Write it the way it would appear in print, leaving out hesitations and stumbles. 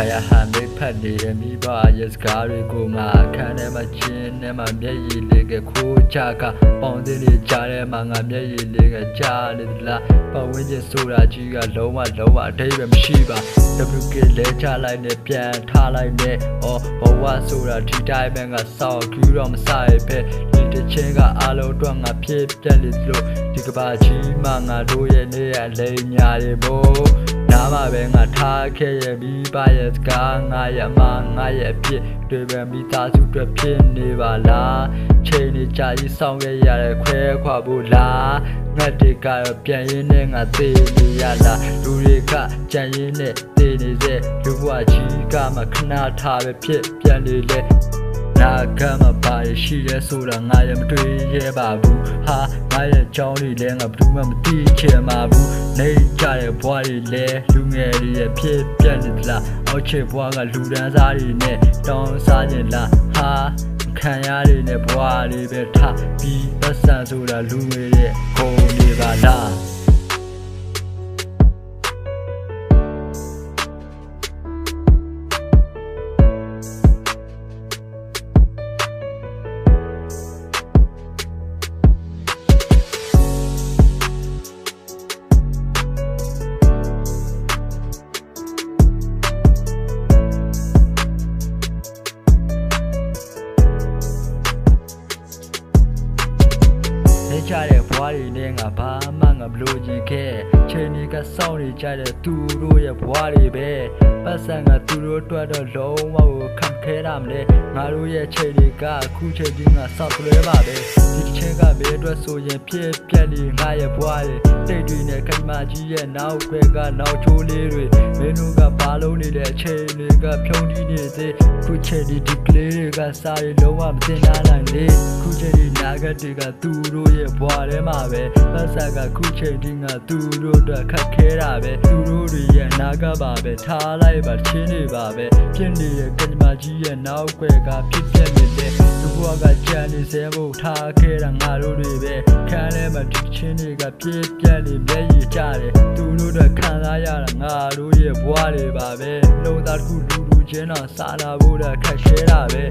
ရဟန်မိဖတ်နေတဲ့မိဘရဲ့စကားတွေကိုငါအခန်းထဲမှာချင်းထဲမှာမျက်ရည်လေးကခိုးချကပေါင်းသေးလေးကြားထဲမှာငါမျက်ရည်လေးကကြားနေသလားပတ်ဝန်းကျင်ဆိုတာကြီးကလုံးဝအတိတ်ပဲမရှိပါ WK လဲချလိုက်နဲ့ပြန်ထားလိုက်နဲ့ဘဝဆိုတာဒီတိုင်းပဲငါစောက်ကူတော့မဆိုင်ပဲဒီတစ်ချင်းကအားလုံးအတွက်ငါဖြစ်ပြက်လေလို့ဒီကဘာကြီးမှငါတို့ရဲ့နေရလိမ်ညာတွေမို့နားမှာပဲငါထားခဲ့ရဲ့မိဘရဲ့စကားငါရဲ့အမငါရဲ့အဖြစ်တွေ့ပဲမိသားစုအတွက်ဖြစ်နေပါလားချိန်နေကြာကြီးဆောင်ခဲ့ရတဲ့ခွဲခွာဖို့လားငါတွေကတော့ပြန်ရင်းနဲ့ငါသိနေရလားလူတွေကကြံရင်းနဲ့သိနေစေလူဘဝကြီးကမှခဏထားပဲဖြစ်ပြန်လေလေနာကမပါရရှိရဲဆိုတာငါရမတွေ့ရဲပါဘူးဟာငါရဲ့ကြောင်းလေးလဲငါဘယ်သူမှမသိချင်ပါဘူးနေကြတဲ့ဘွားတွေလဲလူငယ်တွေရဲ့ဖြစ်ပြက်နေသလားအောက်ချစ်ဘွားကလူဒန်းစားတွေနဲ့တောင်းစားခြင်းလားဟာခံရတဲ့နဲ့ဘွားလေးပဲထားပြီးပတ်စံဆိုတာလူငယ်ရဲ့ခုံနေပါလားကြတဲ့ဘွားတွေနဲ့ငါဘာမှငါမလို့ချင်ခဲ့ချိန်တွေကစောင့်နေကြတဲ့သူတို့ရဲ့ဘွားတွေပဲပတ်စံကသူတို့အတွက်တော့လုံးဝကိုခံခဲရမလဲငါတို့ရဲ့ချိန်တွေကအခုချိန်ကြီးငါစောက်လွဲပါပဲဒီတစ်ချိန်ကဘယ်အတွက်ဆိုရင်ဖြစ်ပြက်နေငါရဲ့ဘွားတွေတိတ်တွေနဲ့ကိမကြီးရဲ့နောက်ဘက်ကနောက်ချိုးလေးတွေမင်းတို့ကဘာလုံးနေတဲ့အချိန်တွေကဖြုံးတီးနေသေးခုချိန်ဒီကလေးတွေကစားရလုံးဝမသိနိုင်လေခုချိန်ဒီနာဂတ်တွေကသူတို့ရဲ့ဘွားထဲမှာပဲပတ်စံကခုချိန်ဒီငါသူတို့အတွက်ခက်ခဲတာပဲသူတို့တွေရဲ့နာဂတ်ပါပဲထားလိုက်ပါချင်းနေပါပဲဖြစ်နေတဲ့ကင်မကြီးရဲ့နောက်ွယ်ကဖြစ်ပြနေတဲ့သူဘွားကကြံနေစေဖို့ထားခဲ့တာငါတို့တွေပဲခန်းထဲမှာဒီချင်းတွေကဖြစ်ပြနေမျက်ရည်ကျတယ်သူတို့တွေခံစားရတာငါတို့ရဲ့ဘွားတွေပါပဲလုံးသားတစ်ခုလူချင်းတော့စားလာဖို့ခက်ခဲတာပဲ